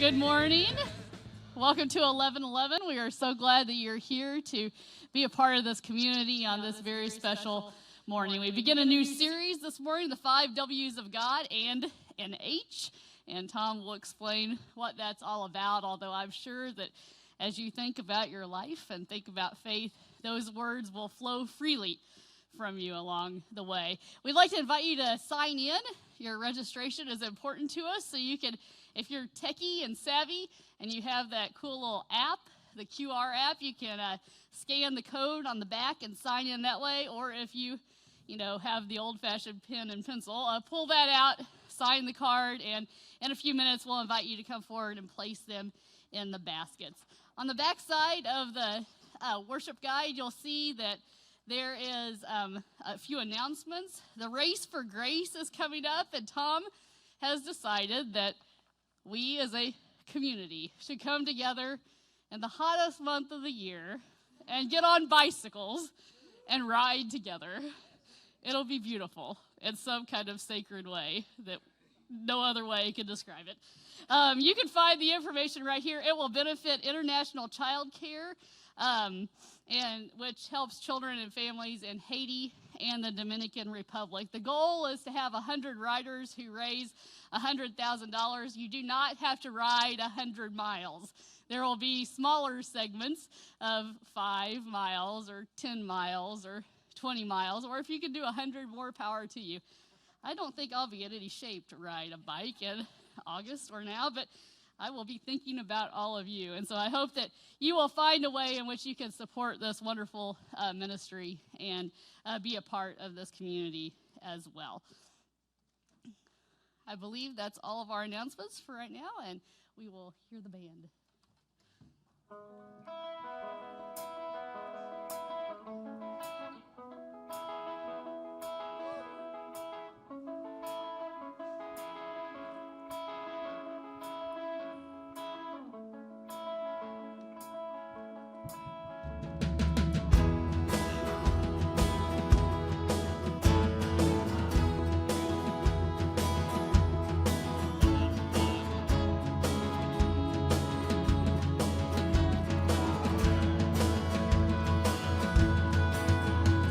Good morning. Welcome to 1111. We are so glad that you're here to be a part of this community on this very special morning. We begin a new series this morning, the 5 W's of God and an H. And Tom will explain what that's all about, although I'm sure that as you think about your life and think about faith, those words will flow freely from you along the way. We'd like to invite you to sign in. Your registration is important to us, so you can, if you're techie and savvy and you have that cool little app, the QR app, you can scan the code on the back and sign in that way. Or if you have the old-fashioned pen and pencil, pull that out, sign the card, and in a few minutes we'll invite you to come forward and place them in the baskets. On the back side of the worship guide, you'll see that there is a few announcements. The Race for Grace is coming up, and Tom has decided that we as a community should come together in the hottest month of the year and get on bicycles and ride together. It'll be beautiful in some kind of sacred way that no other way can describe it. You can find the information right here. It will benefit International Child Care, and which helps children and families in Haiti and the Dominican Republic. The goal is to have 100 riders who raise $100,000. You do not have to ride 100 miles. There will be smaller segments of 5 miles or 10 miles or 20 miles, or if you can do 100, more power to you. I don't think I'll be in any shape to ride a bike in August or now, but I will be thinking about all of you. And so I hope that you will find a way in which you can support this wonderful ministry and be a part of this community as well. I believe that's all of our announcements for right now, and we will hear the band.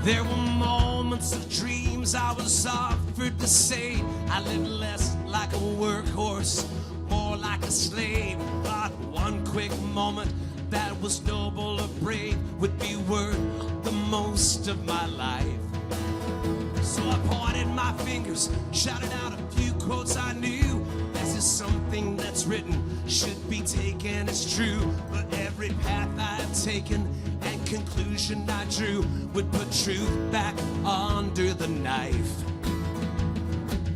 There were moments of dreams I was offered to say I lived less like a workhorse, more like a slave. But one quick moment that was noble or brave would be worth the most of my life. So I pointed my fingers, shouted out a few quotes I knew. This is something that's written, should be taken as true. But every path I have taken and conclusion I drew would put truth back under the knife.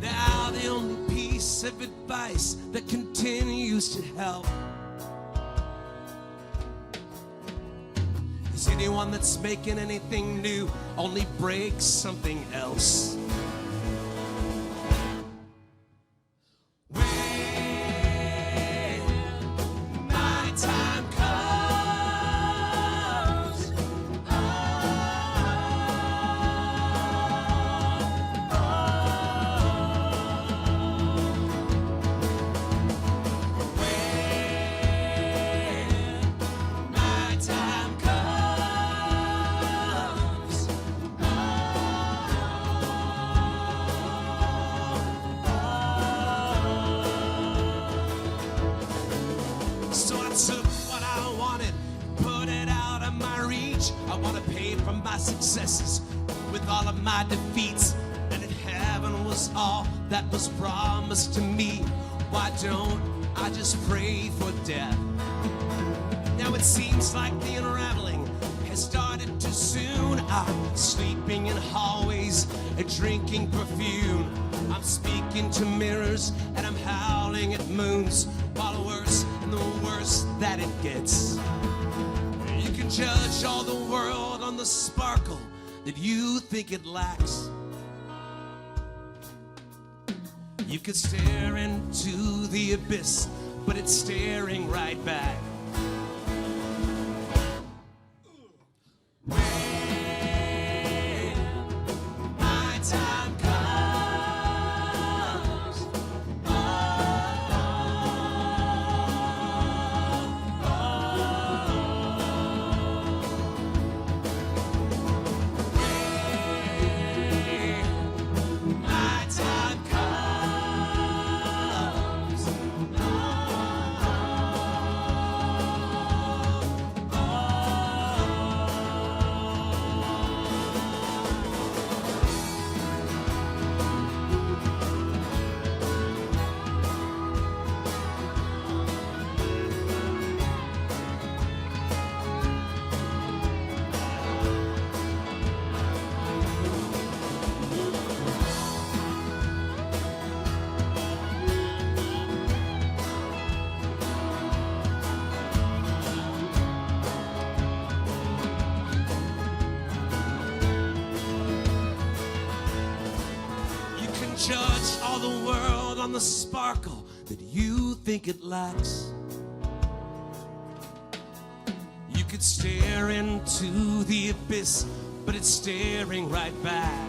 Now the only piece of advice that continues to help is anyone that's making anything new only breaks something else. Successes with all of my defeats, and if heaven was all that was promised to me, why don't I just pray for death? Now it seems like the unraveling has started too soon. I'm sleeping in hallways and drinking perfume. I'm speaking to mirrors and I'm howling at moons, while worse and the worse that it gets. You can judge all the world on the sparkle that you think it lacks. You could stare into the abyss, but it's staring right back. judge all the world on the sparkle that you think it lacks. You could stare into the abyss, but it's staring right back.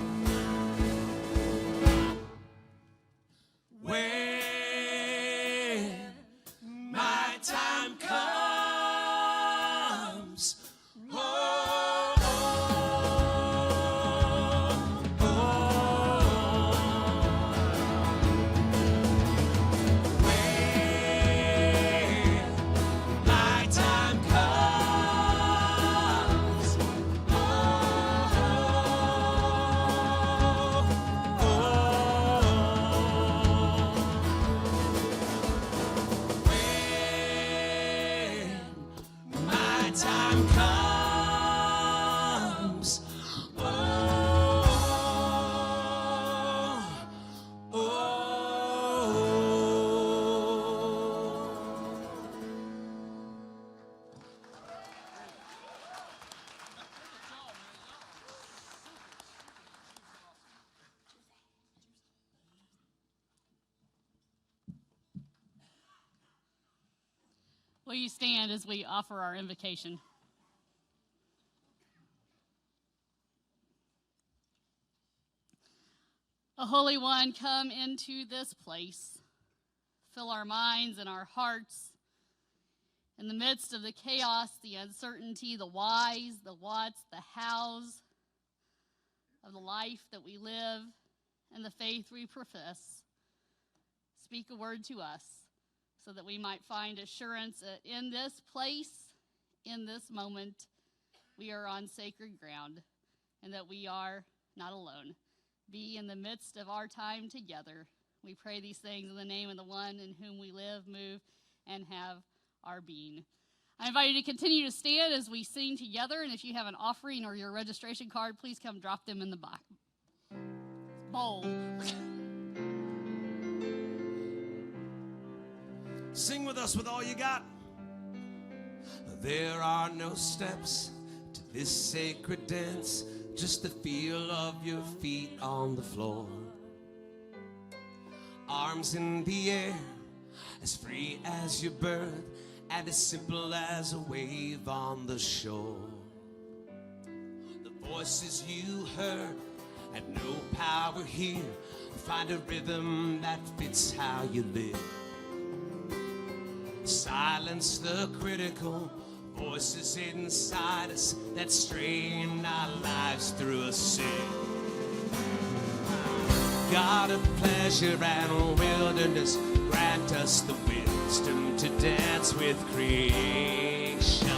When my time comes, oh, oh, oh. When my time comes, oh, oh, when my time comes, oh, oh. Will you stand as we offer our invocation? O Holy One, come into this place. Fill our minds and our hearts. In the midst of the chaos, the uncertainty, the whys, the whats, the hows of the life that we live and the faith we profess, speak a word to us so that we might find assurance that in this place, in this moment, we are on sacred ground and that we are not alone. Be in the midst of our time together. We pray these things in the name of the one in whom we live, move, and have our being. I invite you to continue to stand as we sing together, and if you have an offering or your registration card, please come drop them in the bowl. Sing with us with all you got. There are no steps to this sacred dance, just the feel of your feet on the floor. Arms in the air, as free as your birth, and as simple as a wave on the shore. The voices you heard had no power here. Find a rhythm that fits how you live. Silence the critical voices inside us that strain our lives through a sin. God of pleasure and wilderness, grant us the wisdom to dance with creation.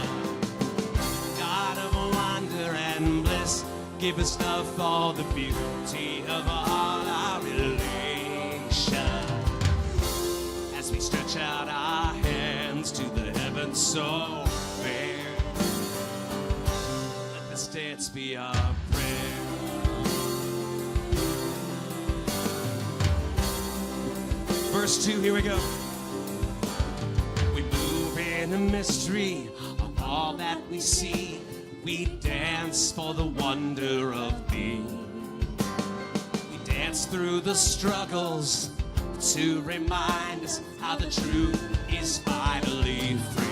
God of wonder and bliss, give us love for the beauty of all our relation. As we stretch out our hands to the heavens so fair, let this dance be our prayer. Verse 2, here we go. We move in a mystery of all that we see. We dance for the wonder of thee. We dance through the struggles to remind us how the truth is finally free.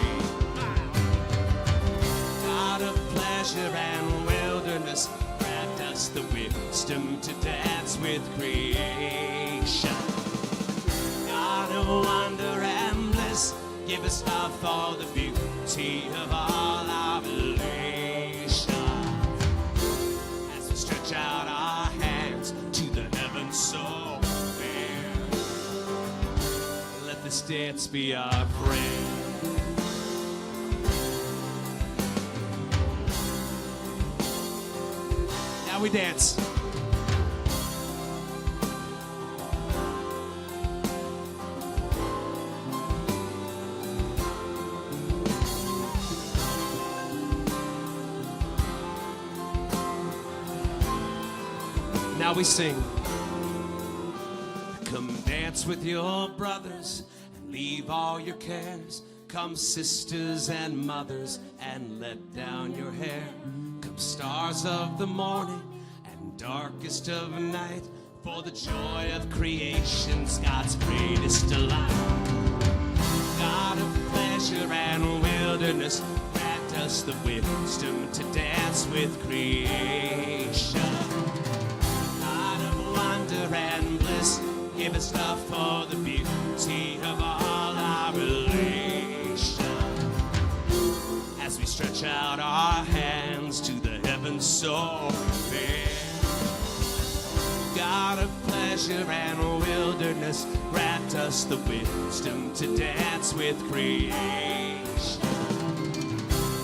God of pleasure and wilderness, grant us the wisdom to dance with creation. God of wonder and bliss, give us love for the beauty of all our relation. As we stretch out our hands to the heavens so fair, let this dance be our prayer. Now we dance. Now we sing. Come dance with your brothers and leave all your cares. Come sisters and mothers and let down your hair. Come stars of the morning and darkest of night. For the joy of creation's God's greatest delight. God of pleasure and wilderness, grant us the wisdom to dance with creation. God of wonder and bliss, give us love for the beauty of all our relations. As we stretch out our hands to the heavens so fair. God of pleasure and wilderness, grant us the wisdom to dance with creation.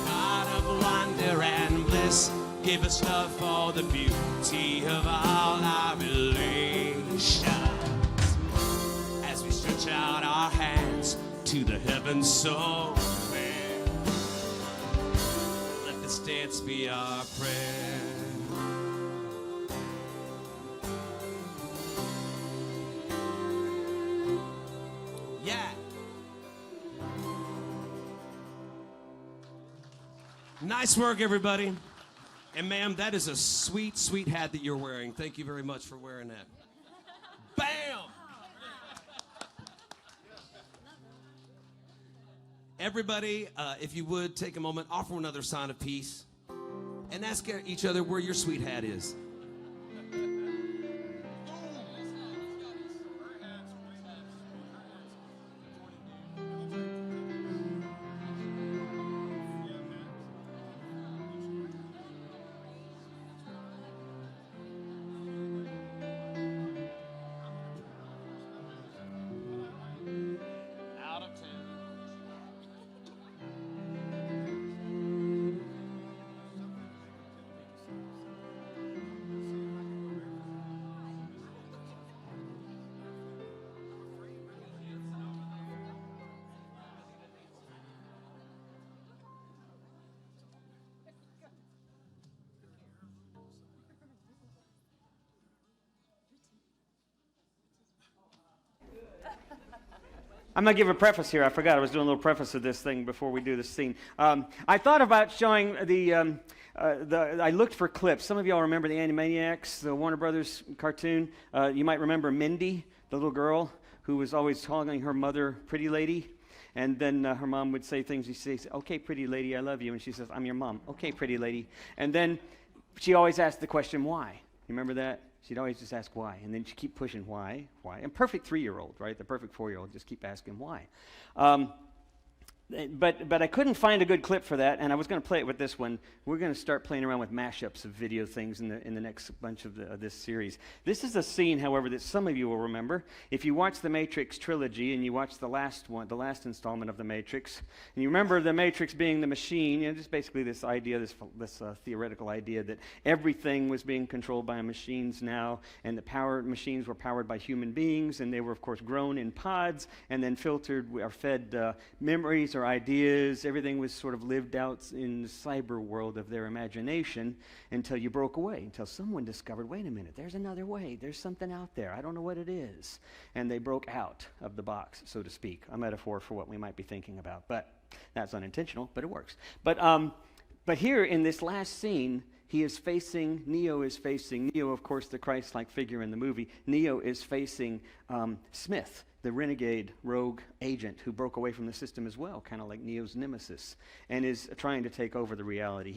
God of wonder and bliss, give us love for the beauty of all our relations. As we stretch out our hands to the heavens so fair, let this dance be our prayer. Nice work, everybody. And ma'am, that is a sweet, sweet hat that you're wearing. Thank you very much for wearing that. Bam! Everybody, if you would, take a moment, offer another sign of peace, and ask each other where your sweet hat is. I'm going to give a preface here. I forgot I was doing a little preface of this thing before we do this scene. I thought about showing I looked for clips. Some of y'all remember the Animaniacs, the Warner Brothers cartoon. You might remember Mindy, the little girl who was always calling her mother pretty lady. And then her mom would say things. She'd say, okay, pretty lady, I love you. And she says, I'm your mom. Okay, pretty lady. And then she always asked the question, why? You remember that? She'd always just ask why, and then she'd keep pushing why. And perfect 3-year-old, right? The perfect 4-year-old, just keep asking why. But I couldn't find a good clip for that, and I was going to play it with this one. We're going to start playing around with mashups of video things in the next bunch of this series. This is a scene, however, that some of you will remember. If you watch the Matrix trilogy and you watch the last installment of the Matrix, and you remember the Matrix being the machine, just basically this idea, this theoretical idea that everything was being controlled by machines now, and the machines were powered by human beings, and they were, of course, grown in pods and then filtered or fed memories or ideas. Everything was sort of lived out in the cyber world of their imagination until you broke away, until someone discovered, wait a minute, there's another way, there's something out there, I don't know what it is. And they broke out of the box, so to speak, a metaphor for what we might be thinking about. But that's unintentional, but it works. But here in this last scene, Neo is facing, of course, the Christ-like figure in the movie. Neo is facing Smith, the renegade rogue agent who broke away from the system as well, kind of like Neo's nemesis, and is trying to take over the reality.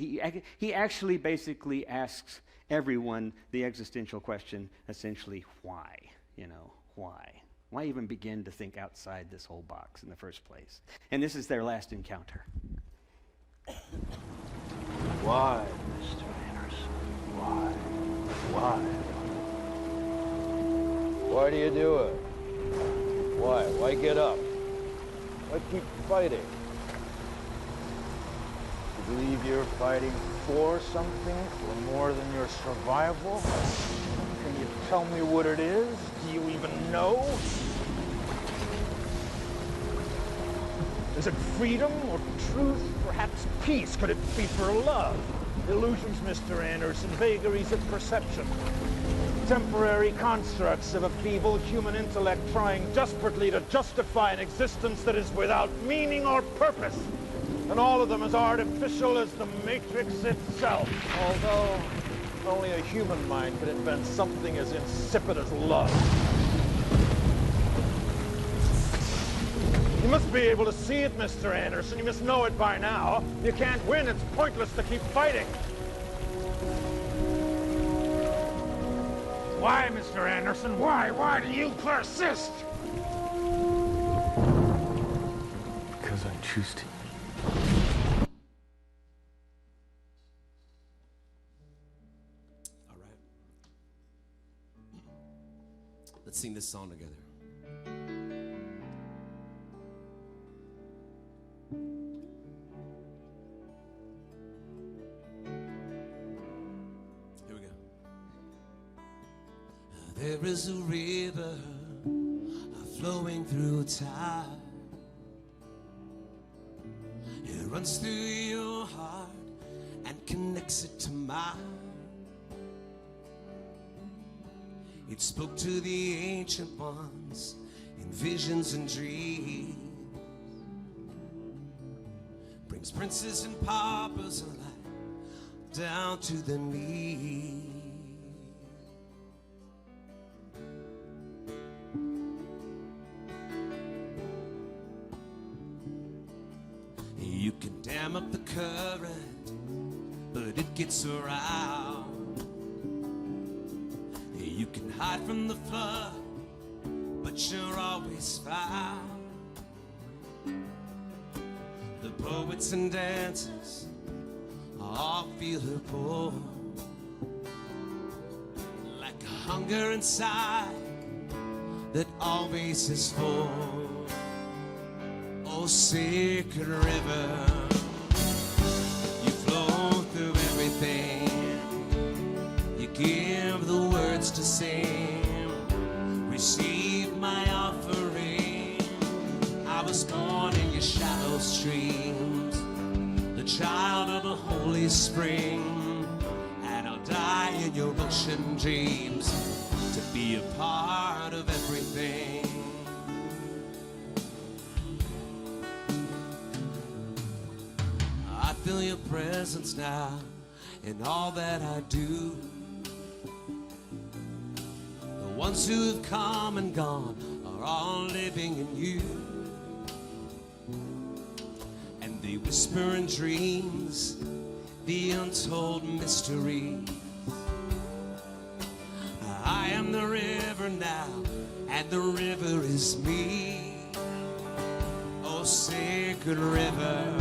He actually basically asks everyone the existential question, essentially, why? Why? Why even begin to think outside this whole box in the first place? And this is their last encounter. Why, Mr. Anderson? Why? Why? Why do you do it? Why? Why get up? Why keep fighting? You believe you're fighting for something, for more than your survival? Can you tell me what it is? Do you even know? Is it freedom or truth? Perhaps peace? Could it be for love? Illusions, Mr. Anderson, vagaries of perception. Temporary constructs of a feeble human intellect trying desperately to justify an existence that is without meaning or purpose. And all of them as artificial as the Matrix itself. Although, Only a human mind could invent something as insipid as love. You must be able to see it, Mr. Anderson. You must know it by now. You can't win. It's pointless to keep fighting. Why, Mr. Anderson? Why? Why do you persist? Because I choose to. All right. Let's sing this song together. Here we go. There is a river flowing through time. It runs through your heart and connects it to mine. It spoke to the ancient ones in visions and dreams. Brings princes and paupers alike down to the knees. You can dam up the current, but it gets around. You can hide from the flood, but you're always found. The poets and dancers all feel her pull, like a hunger inside that always is full. Oh, sacred river, you flow through everything. You give the words to sing. Receive my offering. I was born in your shallow streams, the child of a holy spring, and I'll die in your ocean dreams to be a part of everything. I feel your presence now in all that I do. The ones who have come and gone are all living in you. And they whisper in dreams the untold mystery. I am the river now, and the river is me. Oh, sacred river,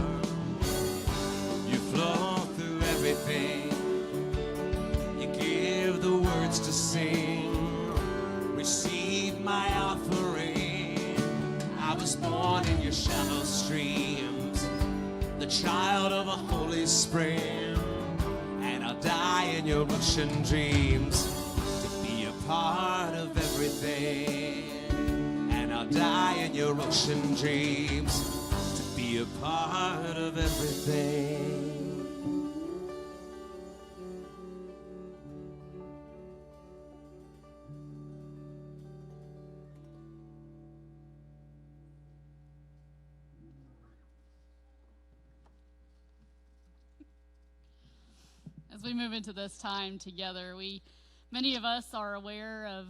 you flow through everything. You give the words to sing. Receive my offering. I was born in your shallow streams, the child of a holy spring, and I'll die in your ocean dreams to be a part of everything. And I'll die in your ocean dreams to be a part of everything. As we move into this time together, many of us are aware of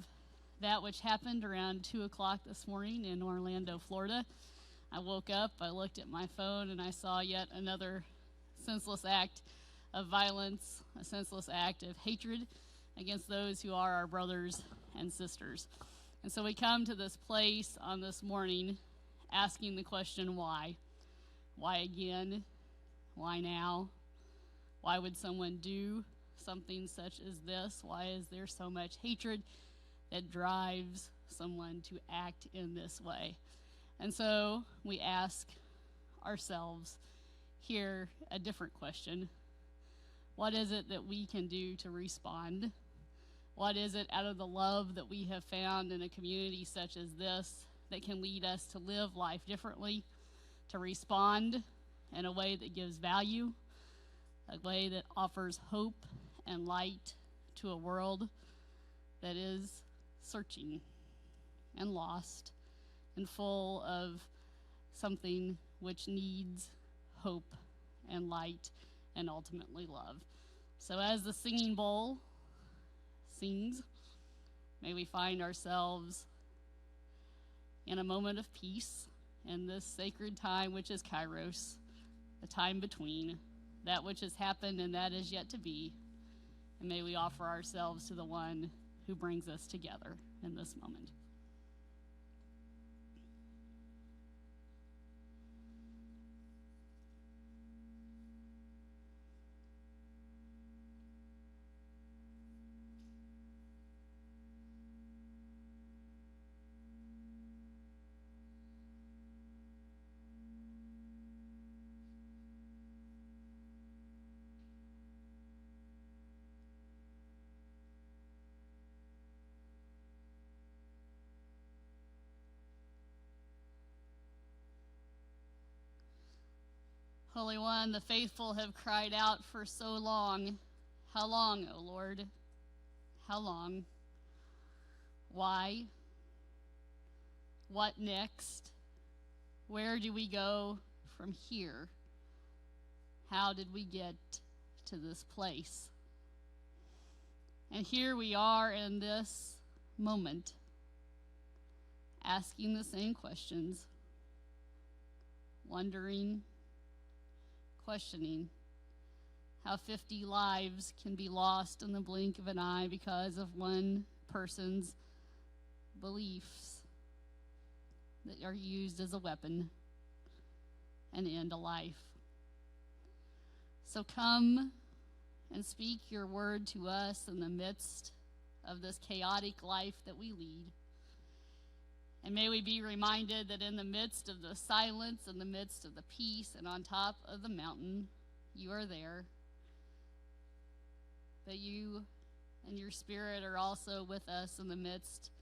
that which happened around 2 o'clock this morning in Orlando, Florida. I woke up, I looked at my phone, and I saw yet another senseless act of violence, a senseless act of hatred against those who are our brothers and sisters. And so we come to this place on this morning asking the question, why? Why again? Why now? Why would someone do something such as this? Why is there so much hatred that drives someone to act in this way? And so we ask ourselves here a different question. What is it that we can do to respond? What is it out of the love that we have found in a community such as this that can lead us to live life differently, to respond in a way that gives value, a way that offers hope and light to a world that is searching and lost and full of something which needs hope and light and ultimately love. So as the singing bowl sings, may we find ourselves in a moment of peace in this sacred time which is Kairos, the time between that which has happened and that is yet to be. And may we offer ourselves to the one who brings us together in this moment. Holy One, the faithful have cried out for so long. How long, O Lord? How long? Why? What next? Where do we go from here? How did we get to this place? And here we are in this moment, asking the same questions, wondering, questioning how 50 lives can be lost in the blink of an eye because of one person's beliefs that are used as a weapon and end a life. So come and speak your word to us in the midst of this chaotic life that we lead. And may we be reminded that in the midst of the silence, in the midst of the peace, and on top of the mountain, you are there. That you and your Spirit are also with us in the midst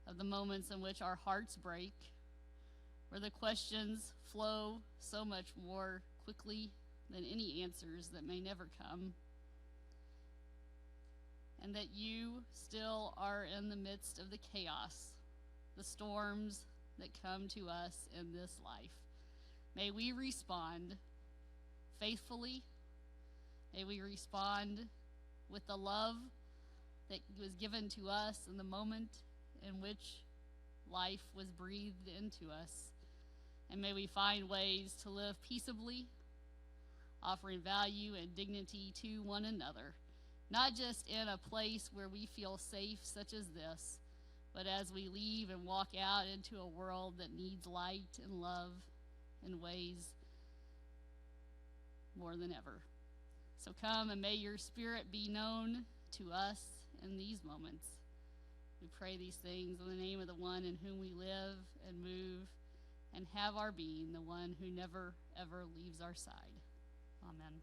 of the moments in which our hearts break, where the questions flow so much more quickly than any answers that may never come. And that you still are in the midst of the chaos, the storms that come to us in this life. May we respond faithfully. May we respond with the love that was given to us in the moment in which life was breathed into us. And may we find ways to live peaceably, offering value and dignity to one another, not just in a place where we feel safe, such as this, but as we leave and walk out into a world that needs light and love in ways more than ever. So come and may your Spirit be known to us in these moments. We pray these things in the name of the one in whom we live and move and have our being, the one who never, ever leaves our side. Amen.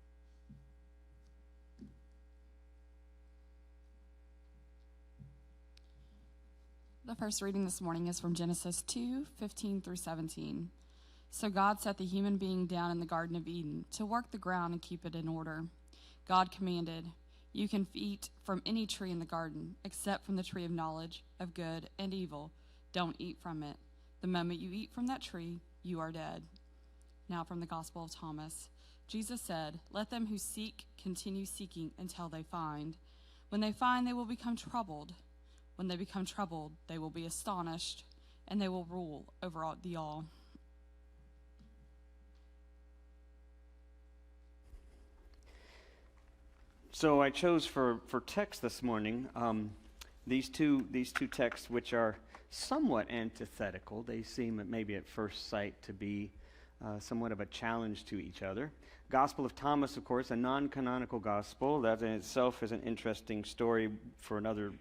The first reading this morning is from Genesis 2:15 through 17. So God set the human being down in the Garden of Eden to work the ground and keep it in order. God commanded, "You can eat from any tree in the garden, except from the tree of knowledge of good and evil. Don't eat from it. The moment you eat from that tree, you are dead." Now from the Gospel of Thomas. Jesus said, "Let them who seek continue seeking until they find. When they find, they will become troubled. When they become troubled, they will be astonished, and they will rule over all. So I chose for text this morning these two texts, which are somewhat antithetical. They seem maybe at first sight to be somewhat of a challenge to each other. Gospel of Thomas, of course, a non-canonical gospel. That in itself is an interesting story for another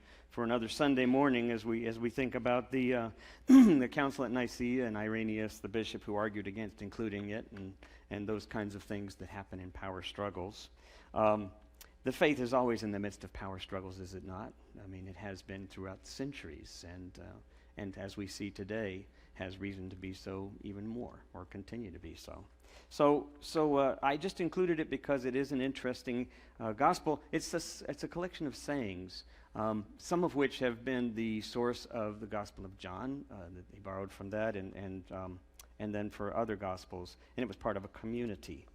Sunday morning as we think about the the council at Nicaea and Irenaeus, the bishop, who argued against including it, and those kinds of things that happen in power struggles. The faith is always in the midst of power struggles, is it not? I mean, it has been throughout the centuries, and as we see today, has reason to be so even more, or continue to be so. So I just included it because it is an interesting gospel. It's a collection of sayings, some of which have been the source of the Gospel of John, that they borrowed from that, and then for other gospels. And it was part of a community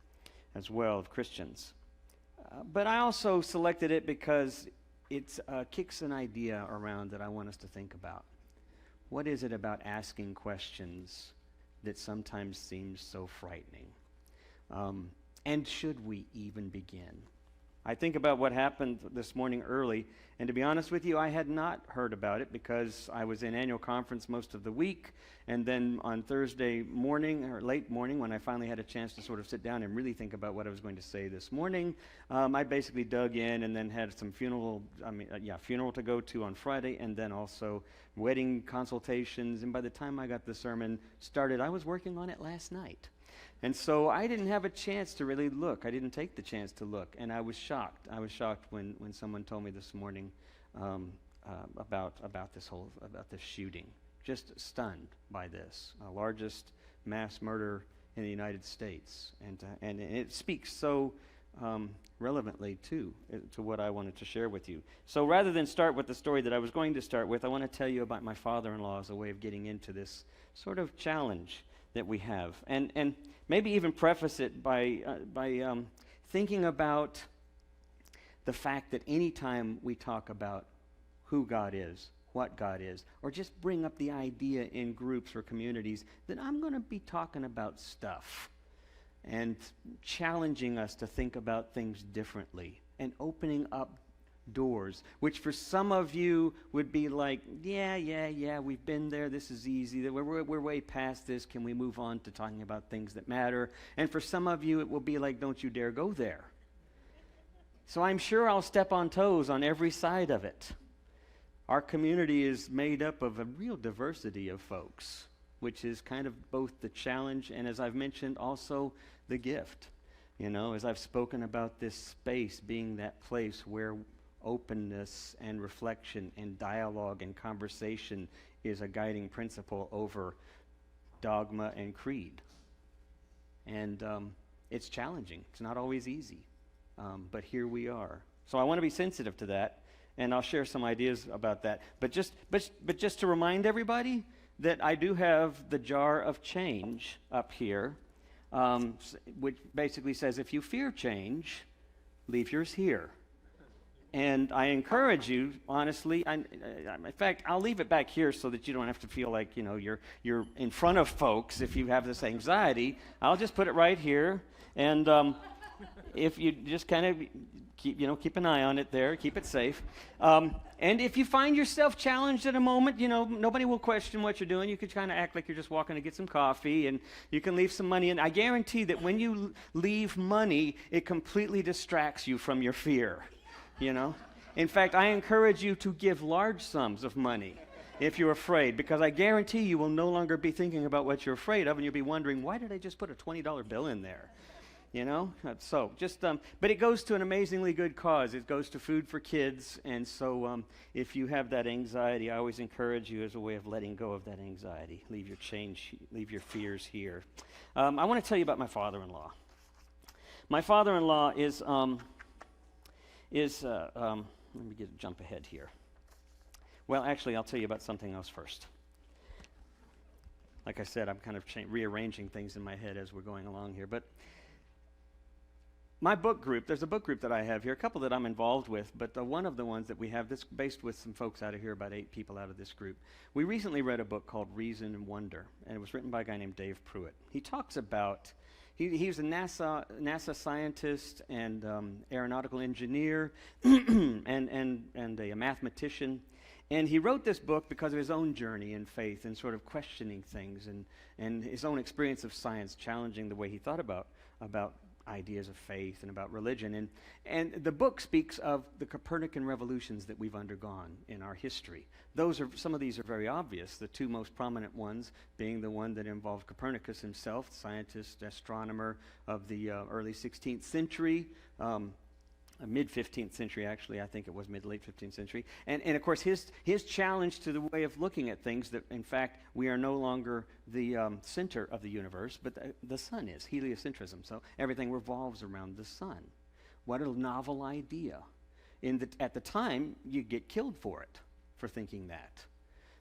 as well of Christians. But I also selected it because it kicks an idea around that I want us to think about. What is it about asking questions that sometimes seems so frightening? And should we even begin? I think about what happened this morning early, and to be honest with you, I had not heard about it because I was in annual conference most of the week, and then on Thursday morning, or late morning, when I finally had a chance to sort of sit down and really think about what I was going to say this morning, I basically dug in and then had some funeral to go to on Friday, and then also wedding consultations, and by the time I got the sermon started, I was working on it last night. And so I didn't have a chance to really look. I didn't take the chance to look, and I was shocked. I was shocked when someone told me this morning about this shooting. Just stunned by this, largest mass murder in the United States, and it speaks so relevantly to what I wanted to share with you. So rather than start with the story that I was going to start with, I want to tell you about my father-in-law as a way of getting into this sort of challenge that we have, and maybe even preface it by thinking about the fact that anytime we talk about who God is, what God is, or just bring up the idea in groups or communities, that I'm going to be talking about stuff and challenging us to think about things differently and opening up doors, which for some of you would be like, yeah, we've been there, this is easy, we're way past this, can we move on to talking about things that matter? And for some of you it will be like, don't you dare go there. So I'm sure I'll step on toes on every side of it. Our community is made up of a real diversity of folks, which is kind of both the challenge and, as I've mentioned, also the gift. You know, as I've spoken about this space being that place where openness and reflection and dialogue and conversation is a guiding principle over dogma and creed. And it's challenging. It's not always easy. But here we are. So I want to be sensitive to that, and I'll share some ideas about that. But just to remind everybody that I do have the jar of change up here, which basically says, if you fear change, leave yours here. And I encourage you, honestly, in fact, I'll leave it back here so that you don't have to feel like, you know, you're in front of folks if you have this anxiety. I'll just put it right here, and if you just kind of keep an eye on it there, keep it safe. And if you find yourself challenged at a moment, you know, nobody will question what you're doing. You could kind of act like you're just walking to get some coffee, and you can leave some money. And I guarantee that when you leave money, it completely distracts you from your fear. You know, in fact, I encourage you to give large sums of money if you're afraid, because I guarantee you will no longer be thinking about what you're afraid of, and you'll be wondering, why did I just put a $20 bill in there? You know, so just, but it goes to an amazingly good cause. It goes to Food for Kids, and so if you have that anxiety, I always encourage you as a way of letting go of that anxiety. Leave your fears here. I want to tell you about my father-in-law. My father-in-law is let me jump ahead here. Well, actually, I'll tell you about something else first. Like I said, I'm kind of rearranging things in my head as we're going along here. But my book group, there's a book group that I have here, a couple that I'm involved with, but one of the ones that we have, this based with some folks out of here, about 8 people out of this group. We recently read a book called Reason and Wonder, and it was written by a guy named Dave Pruitt. He talks about He was a NASA scientist and aeronautical engineer and a mathematician. And he wrote this book because of his own journey in faith and sort of questioning things and his own experience of science, challenging the way he thought about ideas of faith and about religion. And the book speaks of the Copernican revolutions that we've undergone in our history. Some of these are very obvious, the 2 most prominent ones being the one that involved Copernicus himself, scientist, astronomer of the early 16th century, mid-15th century, actually. I think it was mid-late 15th century. And of course, his challenge to the way of looking at things, that in fact we are no longer the center of the universe, but the sun is, heliocentrism. So everything revolves around the sun. What a novel idea. At the time, you get killed for it, for thinking that.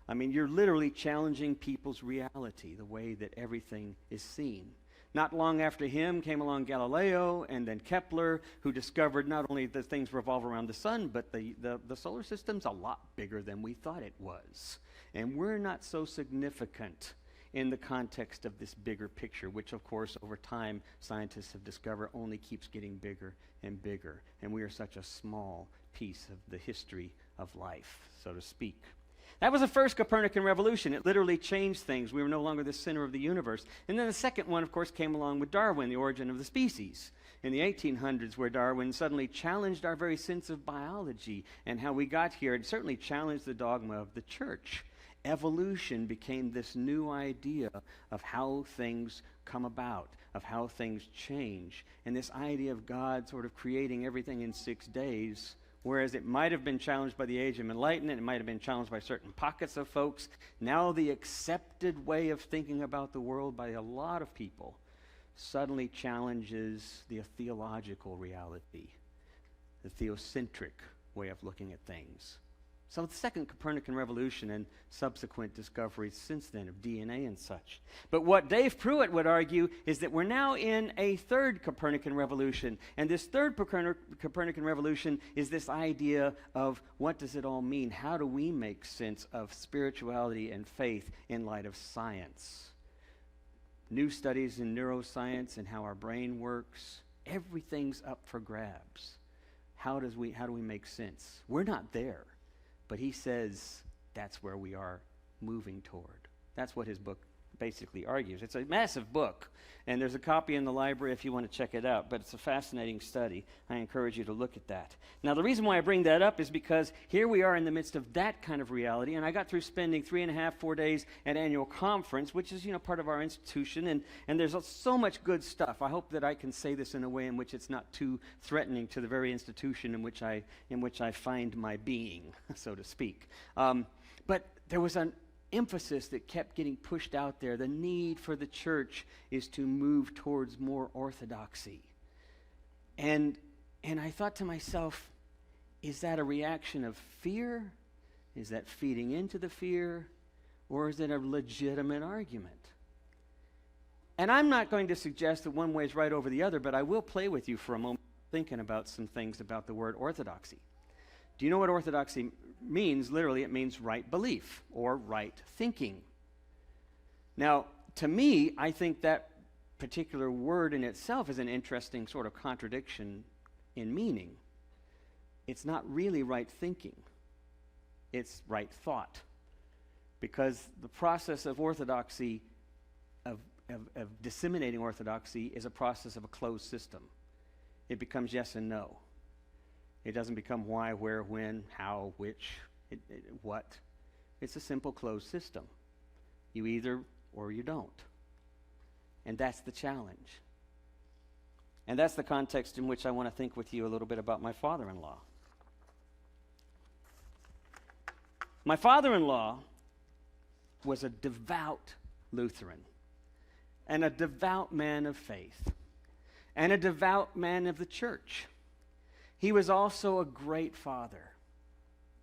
I mean, you're literally challenging people's reality, the way that everything is seen. Not long after him came along Galileo and then Kepler, who discovered not only that things revolve around the sun, but the solar system's a lot bigger than we thought it was. And we're not so significant in the context of this bigger picture, which, of course, over time, scientists have discovered only keeps getting bigger and bigger. And we are such a small piece of the history of life, so to speak. That was the first Copernican revolution. It literally changed things. We were no longer the center of the universe. And then the second one, of course, came along with Darwin, the origin of the species, in the 1800s, where Darwin suddenly challenged our very sense of biology and how we got here. It certainly challenged the dogma of the church. Evolution became this new idea of how things come about, of how things change. And this idea of God sort of creating everything in 6 days, whereas it might have been challenged by the Age of Enlightenment, it might have been challenged by certain pockets of folks. Now the accepted way of thinking about the world by a lot of people suddenly challenges the theological reality, the theocentric way of looking at things. So the second Copernican revolution and subsequent discoveries since then of DNA and such. But what Dave Pruitt would argue is that we're now in a third Copernican revolution. And this third Copernican revolution is this idea of what does it all mean? How do we make sense of spirituality and faith in light of science? New studies in neuroscience and how our brain works. Everything's up for grabs. How do we make sense? We're not there. But he says that's where we are moving toward. That's what his book basically argues. It's a massive book, and there's a copy in the library if you want to check it out, but it's a fascinating study. I encourage you to look at that. Now, the reason why I bring that up is because here we are in the midst of that kind of reality, and I got through spending 4 days at annual conference, which is, part of our institution, and there's so much good stuff. I hope that I can say this in a way in which it's not too threatening to the very institution in which I find my being, so to speak. But there was an emphasis that kept getting pushed out there. The need for the church is to move towards more orthodoxy. And I thought to myself, is that a reaction of fear? Is that feeding into the fear? Or is it a legitimate argument? And I'm not going to suggest that one way is right over the other, but I will play with you for a moment thinking about some things about the word orthodoxy. Do you know what orthodoxy means? Literally, it means right belief or right thinking. Now, to me, I think that particular word in itself is an interesting sort of contradiction in meaning. It's not really right thinking. It's right thought. Because the process of orthodoxy, of disseminating orthodoxy, is a process of a closed system. It becomes yes and no. It doesn't become why, where, when, how, which, what. It's a simple closed system. You either or you don't. And that's the challenge. And that's the context in which I want to think with you a little bit about my father-in-law. My father-in-law was a devout Lutheran and a devout man of faith and a devout man of the church. He was also a great father.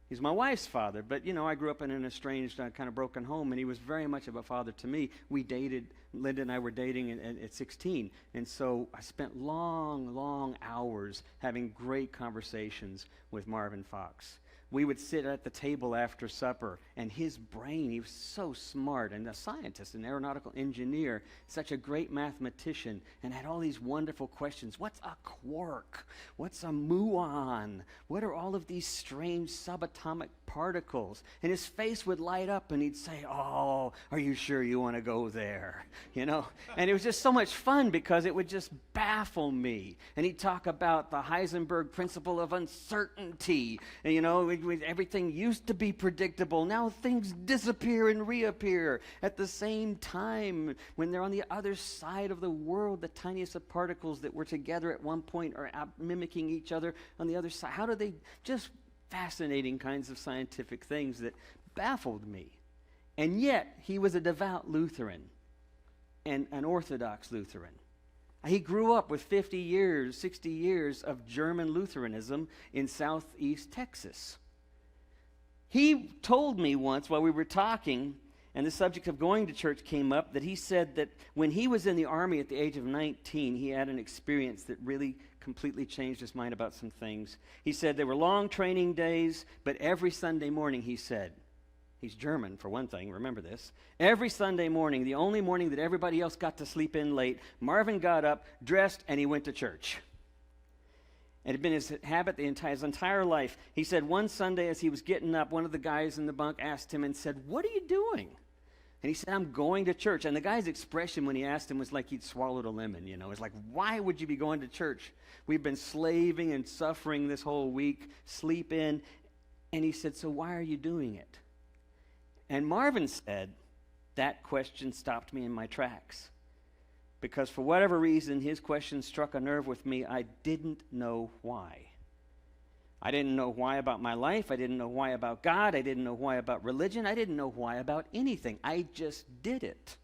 He's my wife's father, but, I grew up in an estranged, kind of broken home, and he was very much of a father to me. We dated, Linda and I were dating at 16, and so I spent long, long hours having great conversations with Marvin Fox. We would sit at the table after supper, and his brain, he was so smart, and a scientist, an aeronautical engineer, such a great mathematician, and had all these wonderful questions. What's a quark? What's a muon? What are all of these strange subatomic particles? And his face would light up, and he'd say, "Oh, are you sure you want to go there?" And it was just so much fun because it would just baffle me. And he'd talk about the Heisenberg principle of uncertainty, and, everything used to be predictable. Now things disappear and reappear at the same time. When they're on the other side of the world, the tiniest of particles that were together at one point are mimicking each other on the other side. How do they, just fascinating kinds of scientific things that baffled me. And yet, he was a devout Lutheran and an Orthodox Lutheran. He grew up with 50 years, 60 years of German Lutheranism in southeast Texas. He told me once while we were talking, and the subject of going to church came up, that he said that when he was in the Army at the age of 19, he had an experience that really completely changed his mind about some things. He said there were long training days, but every Sunday morning, he said, he's German for one thing, remember this, every Sunday morning, the only morning that everybody else got to sleep in late, Marvin got up, dressed, and he went to church. It had been his habit his entire life. He said one Sunday as he was getting up, one of the guys in the bunk asked him and said, "What are you doing?" And he said, "I'm going to church." And the guy's expression when he asked him was like he'd swallowed a lemon, you know. It's like, why would you be going to church? We've been slaving and suffering this whole week, sleep in. And he said, "So why are you doing it?" And Marvin said, that question stopped me in my tracks. Because for whatever reason, his question struck a nerve with me. I didn't know why. I didn't know why about my life. I didn't know why about God. I didn't know why about religion. I didn't know why about anything. I just did it.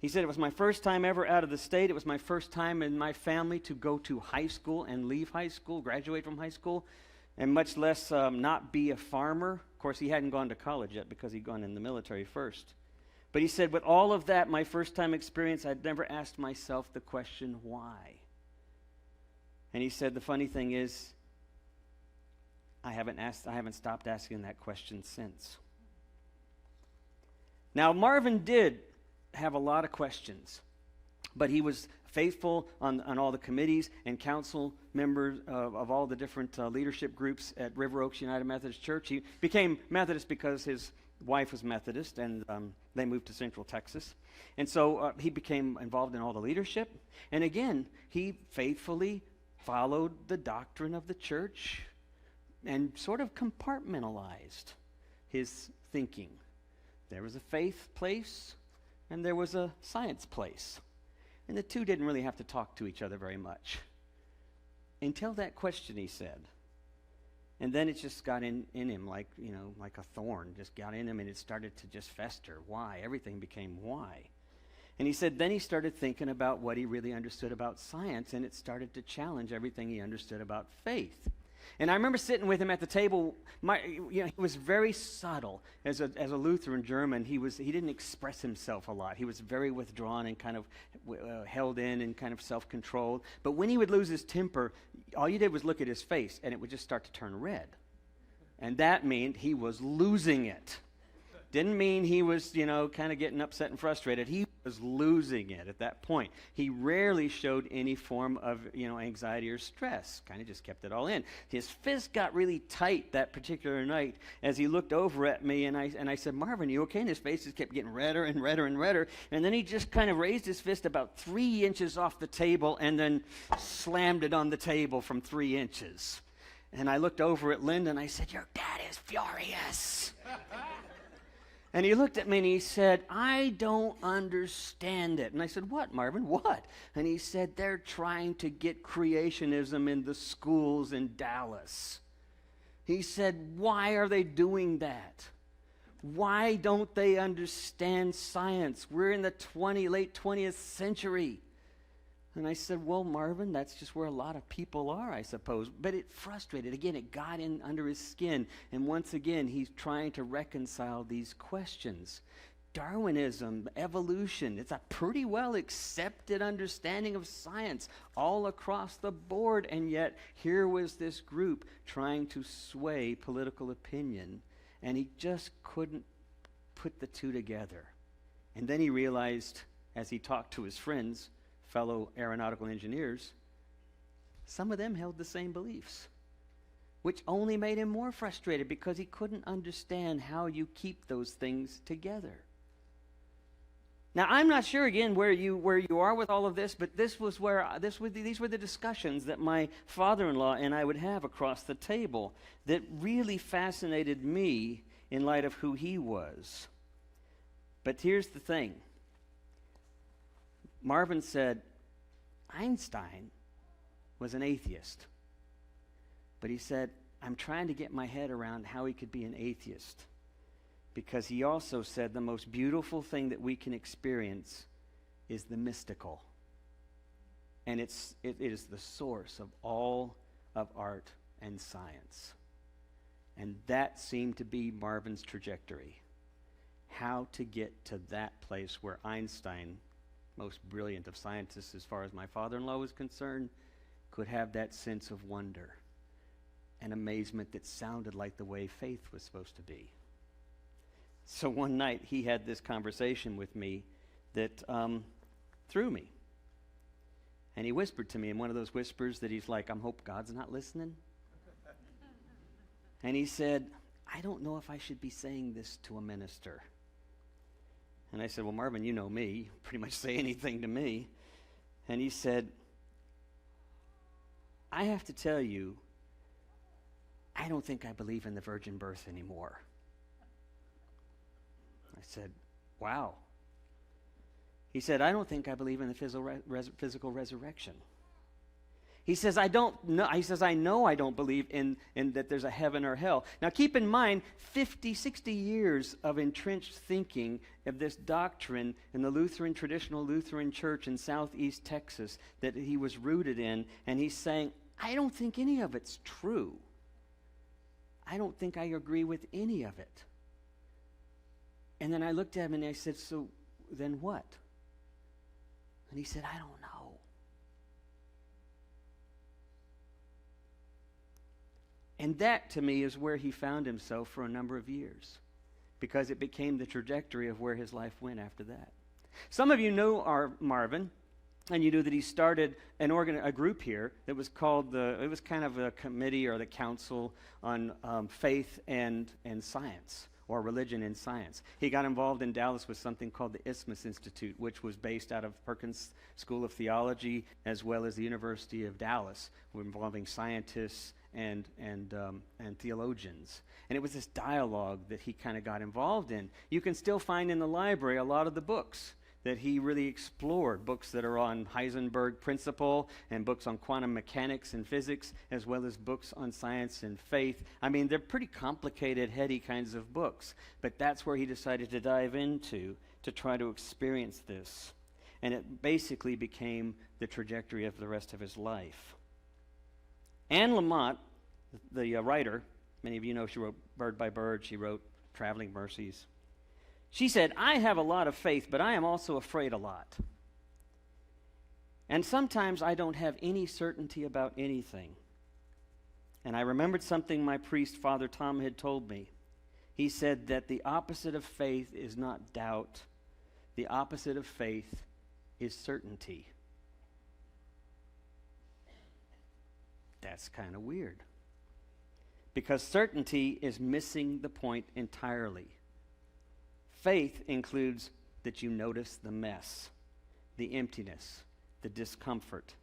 He said it was my first time ever out of the state. It was my first time in my family to go to high school and leave high school, graduate from high school, and much less not be a farmer. Of course, he hadn't gone to college yet because he'd gone in the military first. But he said, with all of that, my first time experience, I'd never asked myself the question, why? And he said, the funny thing is, I haven't stopped asking that question since. Now, Marvin did have a lot of questions, but he was faithful on all the committees and council members of all the different leadership groups at River Oaks United Methodist Church. He became Methodist because his wife was Methodist, and they moved to Central Texas. And so he became involved in all the leadership. And again, he faithfully followed the doctrine of the church and sort of compartmentalized his thinking. There was a faith place, and there was a science place. And the two didn't really have to talk to each other very much. Until that question, he said. And then it just got in him like a thorn, just got in him, and it started to just fester. Why? Everything became why. And he said then he started thinking about what he really understood about science, and it started to challenge everything he understood about faith. And I remember sitting with him at the table. He was very subtle. As a Lutheran German, he didn't express himself a lot. He was very withdrawn and kind of held in and kind of self-controlled. But when he would lose his temper, all you did was look at his face, and it would just start to turn red. And that meant he was losing it. Didn't mean he was, kind of getting upset and frustrated. He was losing it at that point. He rarely showed any form of, anxiety or stress. Kind of just kept it all in. His fist got really tight that particular night as he looked over at me, and I said, "Marvin, you okay?" And his face just kept getting redder and redder and redder. And then he just kind of raised his fist about 3 inches off the table and then slammed it on the table from 3 inches. And I looked over at Linda, and I said, "Your dad is furious." And he looked at me and he said, "I don't understand it." And I said, "What, Marvin, what?" And he said, "They're trying to get creationism in the schools in Dallas." He said, "Why are they doing that? Why don't they understand science? We're in the late 20th century." And I said, "Well, Marvin, that's just where a lot of people are, I suppose." But it frustrated. Again, it got in under his skin. And once again, he's trying to reconcile these questions. Darwinism, evolution, it's a pretty well accepted understanding of science all across the board. And yet, here was this group trying to sway political opinion. And he just couldn't put the two together. And then he realized, as he talked to his friends, fellow aeronautical engineers, some of them held the same beliefs, which only made him more frustrated because he couldn't understand how you keep those things together. Now, I'm not sure again where you are with all of this, but these were the discussions that my father-in-law and I would have across the table that really fascinated me in light of who he was. But here's the thing. Marvin said Einstein was an atheist. But he said, "I'm trying to get my head around how he could be an atheist." Because he also said the most beautiful thing that we can experience is the mystical. And it is the source of all of art and science. And that seemed to be Marvin's trajectory. how to get to that place where Einstein, most brilliant of scientists as far as my father-in-law was concerned, could have that sense of wonder and amazement that sounded like the way faith was supposed to be. So one night he had this conversation with me that threw me. And he whispered to me in one of those whispers that he's like, I hope God's not listening. And he said, I don't know if I should be saying this to a minister. And I said, well, Marvin, you know me. You pretty much say anything to me. And he said, I have to tell you, I don't think I believe in the virgin birth anymore. I said, wow. He said, I don't think I believe in the physical resurrection. He says, I don't know. He says, I know I don't believe in that there's a heaven or hell. Now keep in mind, 50, 60 years of entrenched thinking of this doctrine in the traditional Lutheran church in southeast Texas that he was rooted in, and he's saying, I don't think any of it's true. I don't think I agree with any of it. And then I looked at him and I said, so then what? And he said, I don't know. And that, to me, is where he found himself for a number of years, because it became the trajectory of where his life went after that. Some of you know our Marvin, and you knew that he started a group here that was called it was kind of a committee or the council on faith and science, or religion and science. He got involved in Dallas with something called the Isthmus Institute, which was based out of Perkins School of Theology as well as the University of Dallas, involving scientists and theologians. And it was this dialogue that he kind of got involved in. You can still find in the library a lot of the books that he really explored, books that are on Heisenberg principle and books on quantum mechanics and physics, as well as books on science and faith. I mean, they're pretty complicated, heady kinds of books, but that's where he decided to dive into to try to experience this. And it basically became the trajectory of the rest of his life. Anne Lamott, the writer, many of you know she wrote Bird by Bird, she wrote Traveling Mercies. She said, I have a lot of faith, but I am also afraid a lot. And sometimes I don't have any certainty about anything. And I remembered something my priest, Father Tom, had told me. He said that the opposite of faith is not doubt. The opposite of faith is certainty. That's kind of weird. Because certainty is missing the point entirely. Faith includes that you notice the mess, the emptiness, the discomfort,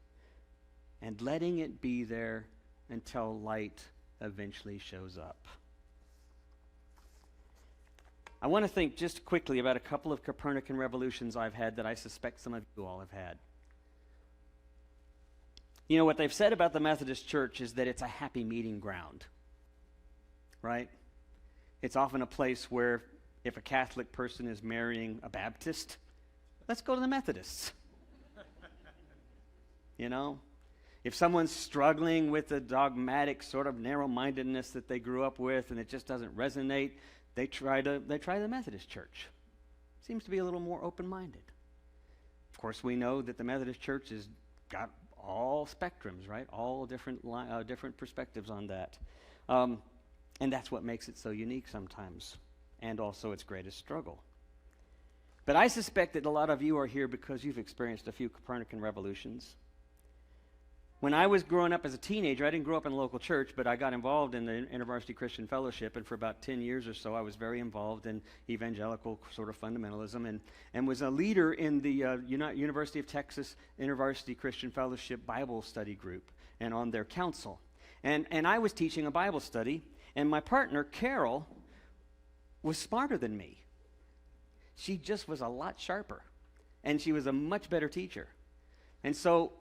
and letting it be there until light eventually shows up. I want to think just quickly about a couple of Copernican revolutions I've had that I suspect some of you all have had. You know, what they've said about the Methodist Church is that it's a happy meeting ground, right? It's often a place where if a Catholic person is marrying a Baptist, let's go to the Methodists. You know? If someone's struggling with the dogmatic sort of narrow-mindedness that they grew up with and it just doesn't resonate, they try the Methodist Church. Seems to be a little more open-minded. Of course, we know that the Methodist Church has got all spectrums, right? All different perspectives on that. And that's what makes it so unique sometimes, and also its greatest struggle. But I suspect that a lot of you are here because you've experienced a few Copernican revolutions. When I was growing up as a teenager, I didn't grow up in a local church, but I got involved in the InterVarsity Christian Fellowship, and for about 10 years or so, I was very involved in evangelical sort of fundamentalism, and was a leader in the University of Texas InterVarsity Christian Fellowship Bible study group, and on their council. And I was teaching a Bible study, and my partner, Carol, was smarter than me. She just was a lot sharper, and she was a much better teacher. And so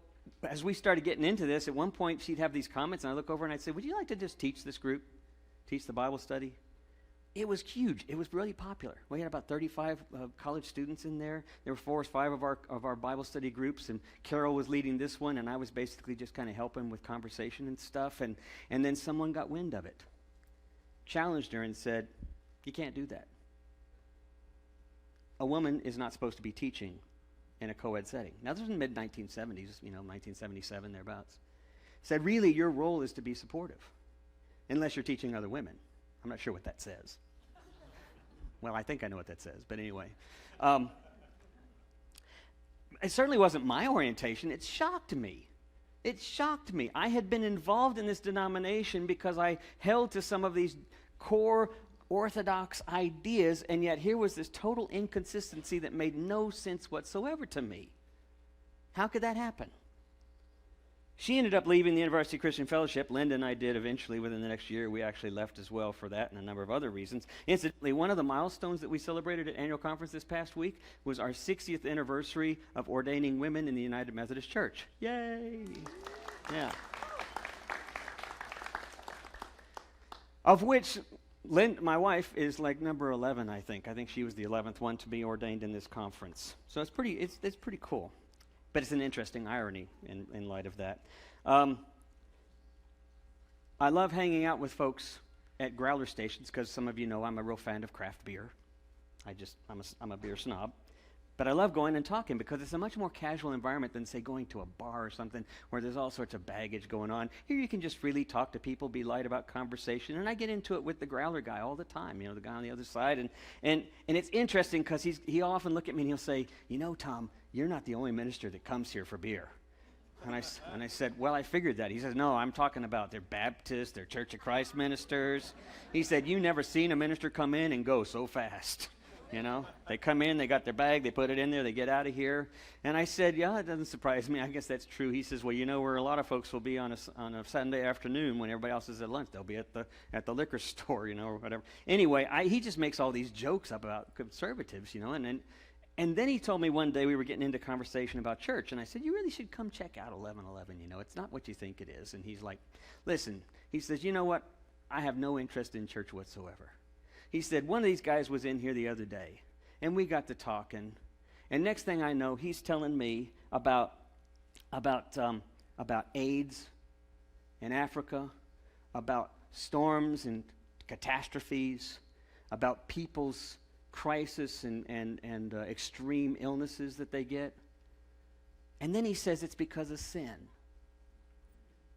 as we started getting into this, at one point she'd have these comments, and I look over and I'd say, would you like to just teach this group, teach the Bible study? It was huge. It was really popular. We had about 35 college students in there. There were 4 or 5 of our Bible study groups, and Carol was leading this one, and I was basically just kind of helping with conversation and stuff, and then someone got wind of it, challenged her and said, you can't do that. a woman is not supposed to be teaching in a co-ed setting. Now, this was in the mid-1970s, 1977, thereabouts. Said, really, your role is to be supportive, unless you're teaching other women. I'm not sure what that says. Well, I think I know what that says, but anyway. It certainly wasn't my orientation. It shocked me. It shocked me. I had been involved in this denomination because I held to some of these core orthodox ideas, and yet here was this total inconsistency that made no sense whatsoever to me. How could that happen? She ended up leaving the University Christian Fellowship. Linda and I did eventually within the next year. We actually left as well for that and a number of other reasons. Incidentally, one of the milestones that we celebrated at annual conference this past week was our 60th anniversary of ordaining women in the United Methodist Church. Yay! Yeah. Of which my wife is like number 11, I think. I think she was the 11th one to be ordained in this conference. So it's pretty cool. But it's an interesting irony in light of that. I love hanging out with folks at growler stations because some of you know I'm a real fan of craft beer. I'm a beer snob. But I love going and talking because it's a much more casual environment than, say, going to a bar or something where there's all sorts of baggage going on. Here you can just freely talk to people, be light about conversation. And I get into it with the growler guy all the time, the guy on the other side. And it's interesting because he'll often look at me and he'll say, Tom, you're not the only minister that comes here for beer. And I said, well, I figured that. He says, no, I'm talking about they're Baptist, they're Church of Christ ministers. He said, you never seen a minister come in and go so fast. They come in, they got their bag, they put it in there, they get out of here. And I said, yeah, it doesn't surprise me. I guess that's true. He says, well, where a lot of folks will be on a Sunday afternoon when everybody else is at lunch. They'll be at the liquor store, or whatever. Anyway, he just makes all these jokes about conservatives, and then he told me one day we were getting into conversation about church, and I said, you really should come check out 1111, it's not what you think it is. And he's like, listen, he says, you know what? I have no interest in church whatsoever. He said, one of these guys was in here the other day, and we got to talking, and next thing I know, he's telling me about AIDS in Africa, about storms and catastrophes, about people's crisis and extreme illnesses that they get. And then he says it's because of sin.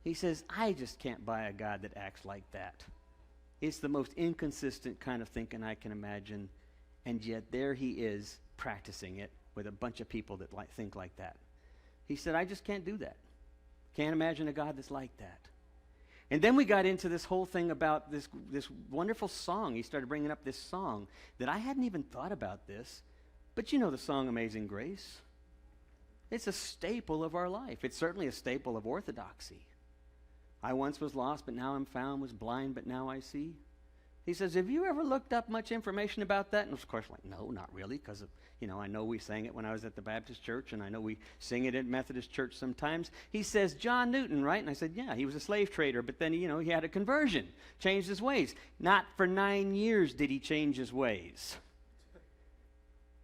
He says, I just can't buy a God that acts like that. It's the most inconsistent kind of thinking I can imagine, and yet there he is practicing it with a bunch of people that think like that. He said, I just can't do that. Can't imagine a God that's like that. And then we got into this whole thing about this wonderful song. He started bringing up this song that I hadn't even thought about this, but the song Amazing Grace. It's a staple of our life. It's certainly a staple of orthodoxy. I once was lost, but now I'm found, was blind, but now I see. He says, have you ever looked up much information about that? And of course, no, not really, because I know we sang it when I was at the Baptist church, and I know we sing it at Methodist church sometimes. He says, John Newton, right? And I said, yeah, he was a slave trader, but then, he had a conversion, changed his ways. Not for 9 years did he change his ways.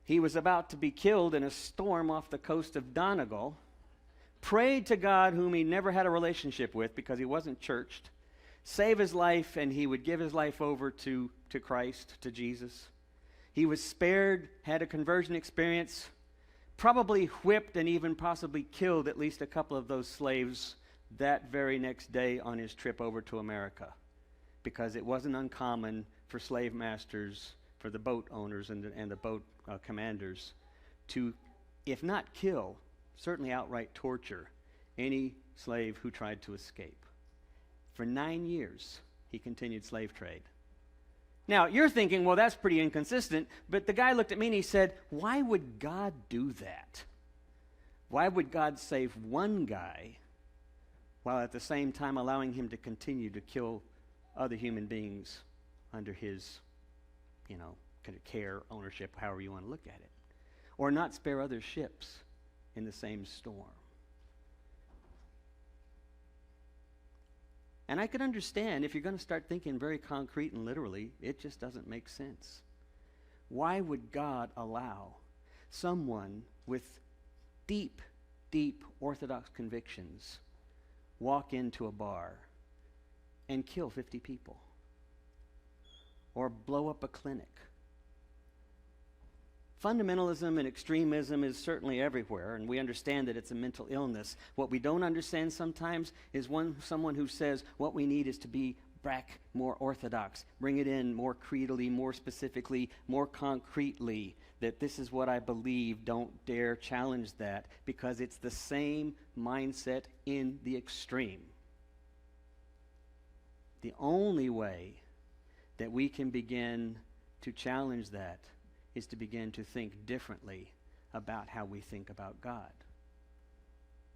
He was about to be killed in a storm off the coast of Donegal, prayed to God whom he never had a relationship with because he wasn't churched, save his life, and he would give his life over to Christ, to Jesus. He was spared, had a conversion experience, probably whipped and even possibly killed at least a couple of those slaves that very next day on his trip over to America, because it wasn't uncommon for slave masters, for the boat owners and the boat commanders to, if not kill, certainly outright torture any slave who tried to escape. For 9 years, he continued slave trade. Now, you're thinking, well, that's pretty inconsistent, but the guy looked at me and he said, why would God do that? Why would God save one guy while at the same time allowing him to continue to kill other human beings under his, kind of care, ownership, however you want to look at it? Or not spare other ships in the same storm? And I could understand if you're going to start thinking very concrete and literally, it just doesn't make sense. Why would God allow someone with deep, deep Orthodox convictions walk into a bar and kill 50 people? Or blow up a clinic? Fundamentalism and extremism is certainly everywhere, and we understand that it's a mental illness. What we don't understand sometimes is someone who says what we need is to be back more orthodox, bring it in more creedally, more specifically, more concretely, that this is what I believe, don't dare challenge that, because it's the same mindset in the extreme. The only way that we can begin to challenge that is to begin to think differently about how we think about God.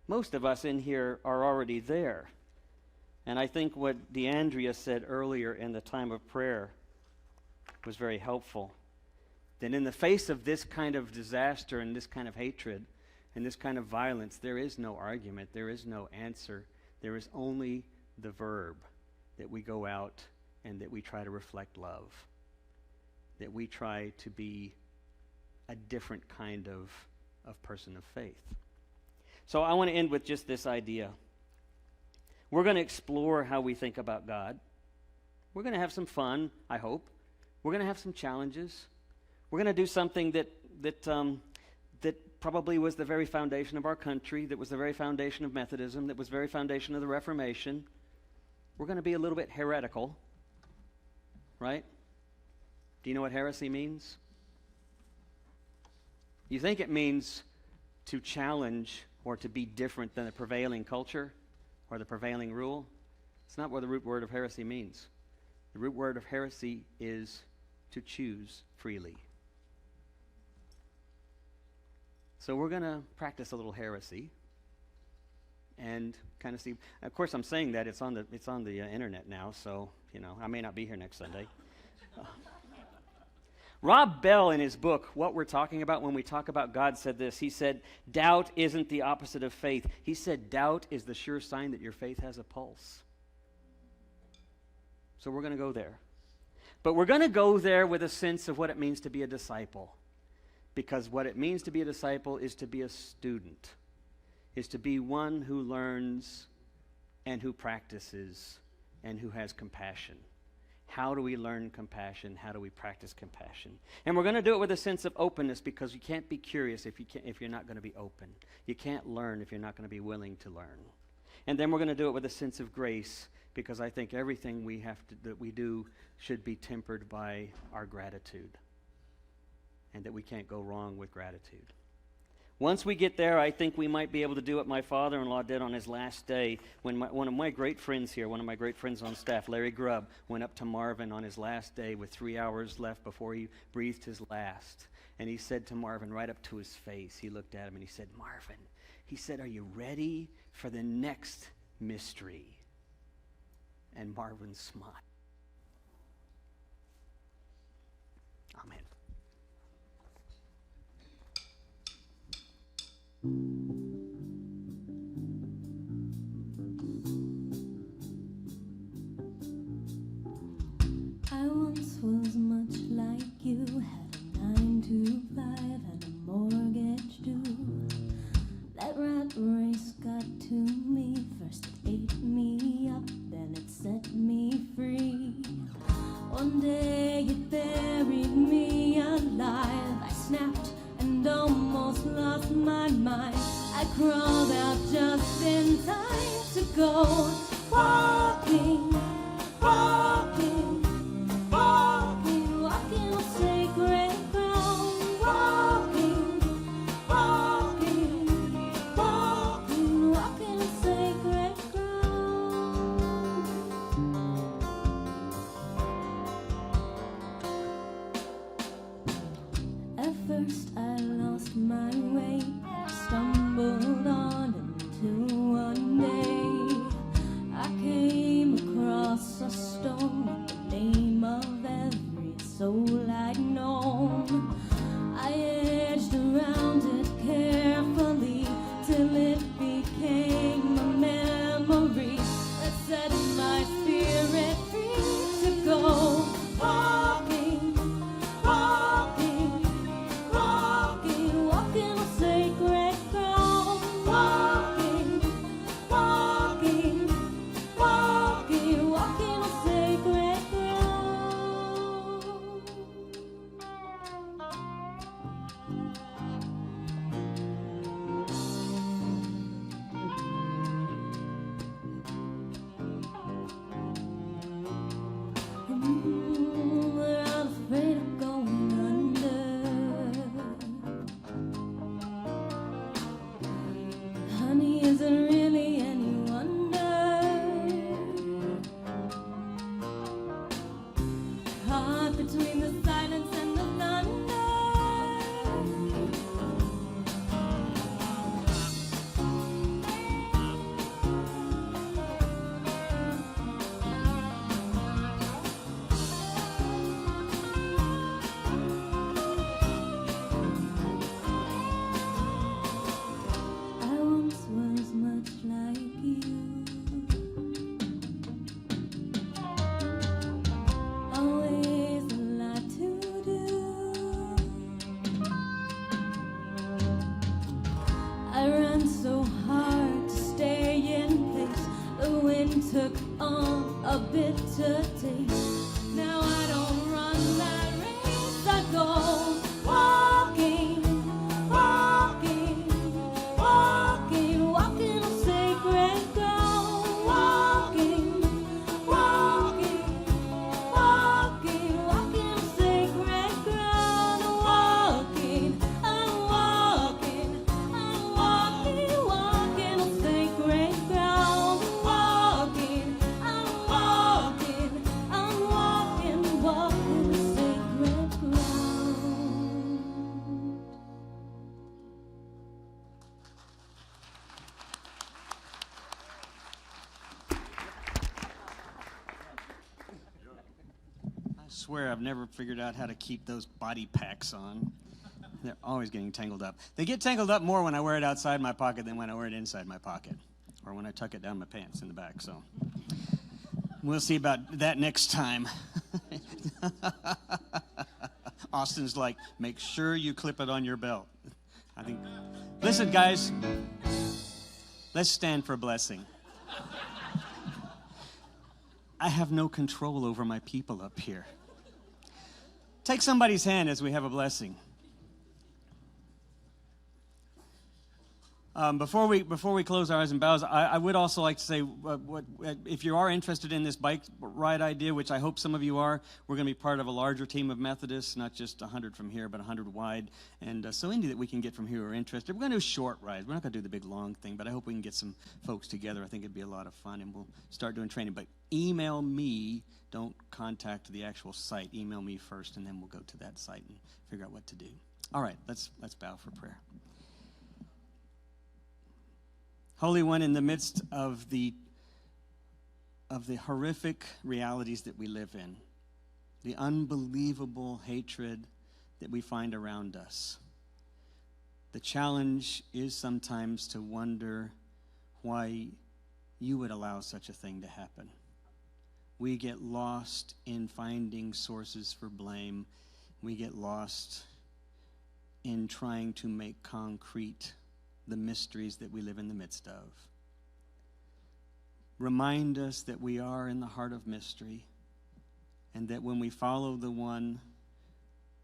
Most of us in here are already there. And I think what DeAndrea said earlier in the time of prayer was very helpful. That in the face of this kind of disaster and this kind of hatred and this kind of violence, there is no argument, there is no answer. There is only the verb that we go out and that we try to reflect love. That we try to be a different kind of person of faith. So I want to end with just this idea. We're going to explore how we think about God. We're going to have some fun, I hope. We're going to have some challenges. We're going to do something that probably was the very foundation of our country, that was the very foundation of Methodism, that was the very foundation of the Reformation. We're going to be a little bit heretical, right? Do you know what heresy means? You think it means to challenge or to be different than the prevailing culture or the prevailing rule. It's not what the root word of heresy means. The root word of heresy is to choose freely. So we're going to practice a little heresy and kind of see. Of course, I'm saying that it's on the internet now, so I may not be here next Sunday. Rob Bell, in his book, What We're Talking About When We Talk About God, said this. He said, doubt isn't the opposite of faith. He said, doubt is the sure sign that your faith has a pulse. So we're going to go there. But we're going to go there with a sense of what it means to be a disciple. Because what it means to be a disciple is to be a student, is to be one who learns and who practices and who has compassion. How do we learn compassion? How do we practice compassion? And we're going to do it with a sense of openness, because you can't be curious if you're not going to be open. You can't learn if you're not going to be willing to learn. And then we're going to do it with a sense of grace, because I think everything that we do should be tempered by our gratitude, and that we can't go wrong with gratitude. Once we get there, I think we might be able to do what my father-in-law did on his last day when one of my great friends here, one of my great friends on staff, Larry Grubb, went up to Marvin on his last day with 3 hours left before he breathed his last. And he said to Marvin, right up to his face, he looked at him and he said, Marvin, he said, are you ready for the next mystery? And Marvin smiled. Amen. I once was much like you, had a 9 to 5 and a mortgage due. That rat race got to me, first it ate me up, then it set me free. One day it buried me alive, I snapped and almost lost my mind. I crawled out just in time to go walking, walking, walking, walking on sacred ground. Walking, walking, walking, walking on sacred ground. At first I lost my way, stumbled on until one day I came across a stone. Is it really any wonder? Caught between the silence and the thunder. I once was much like you. Always a lot to do. I ran so hard to stay in place. The wind took on a bitter taste. Now I don't run that race. I go walking, walking, walking, walking on sacred ground. Walking, walking, walking, walking on sacred ground. Walking, I'm walking, I'm walking, walking on sacred ground. Walking, I'm walking, I'm walking, walking on sacred ground. I swear I've never figured out how to keep those body packs on. They're always getting tangled up. They get tangled up more when I wear it outside my pocket than when I wear it inside my pocket, or when I tuck it down my pants in the back. So we'll see about that next time. Austin's like, make sure you clip it on your belt. I think. Listen, guys, let's stand for a blessing. I have no control over my people up here. Take somebody's hand as we have a blessing. Before we close our eyes and bows, I would also like to say, if you are interested in this bike ride idea, which I hope some of you are, we're going to be part of a larger team of Methodists, not just 100 from here, but 100 wide. And so any that we can get from here who are interested. We're going to do short rides. We're not going to do the big long thing, but I hope we can get some folks together. I think it'd be a lot of fun, and we'll start doing training. But email me. Don't contact the actual site. Email me first, and then we'll go to that site and figure out what to do. All right, let's bow for prayer. Holy One, in the midst of the horrific realities that we live in, the unbelievable hatred that we find around us, the challenge is sometimes to wonder why you would allow such a thing to happen. We get lost in finding sources for blame. We get lost in trying to make concrete the mysteries that we live in the midst of. Remind us that we are in the heart of mystery, and that when we follow the one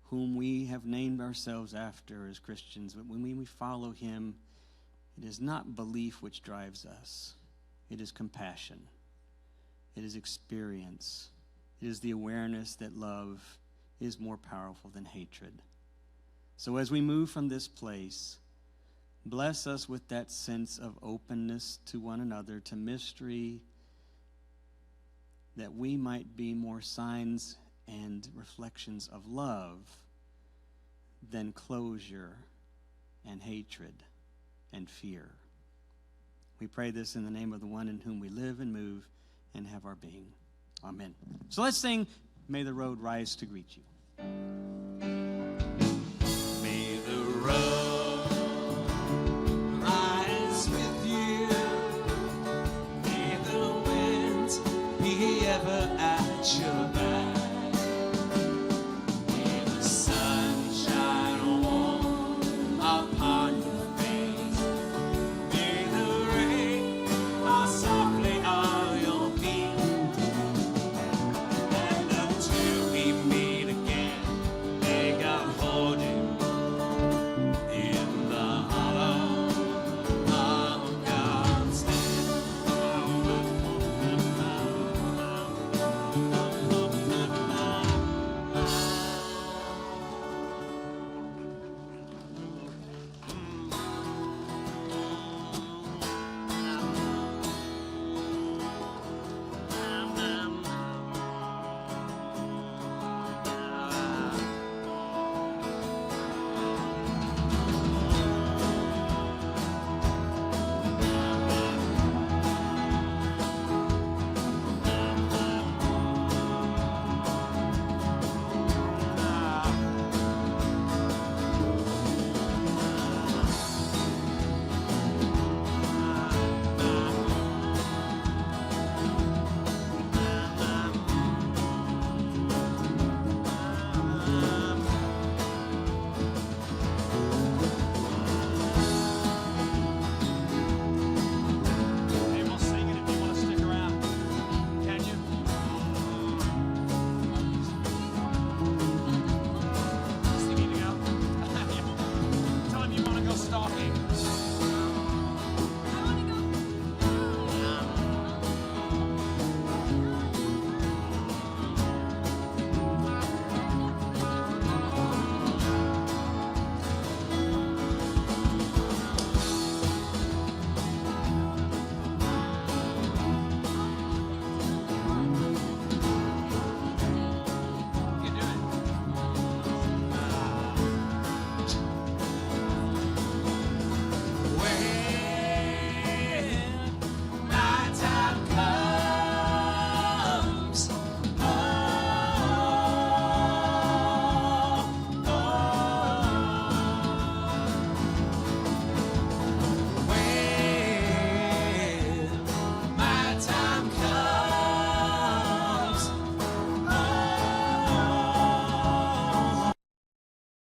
whom we have named ourselves after as Christians, but when we follow him, it is not belief which drives us. It is compassion. It is experience. It is the awareness that love is more powerful than hatred. So as we move from this place, bless us with that sense of openness to one another, to mystery, that we might be more signs and reflections of love than closure and hatred and fear. We pray this in the name of the one in whom we live and move and have our being. Amen. So let's sing, May the Road Rise to Greet You.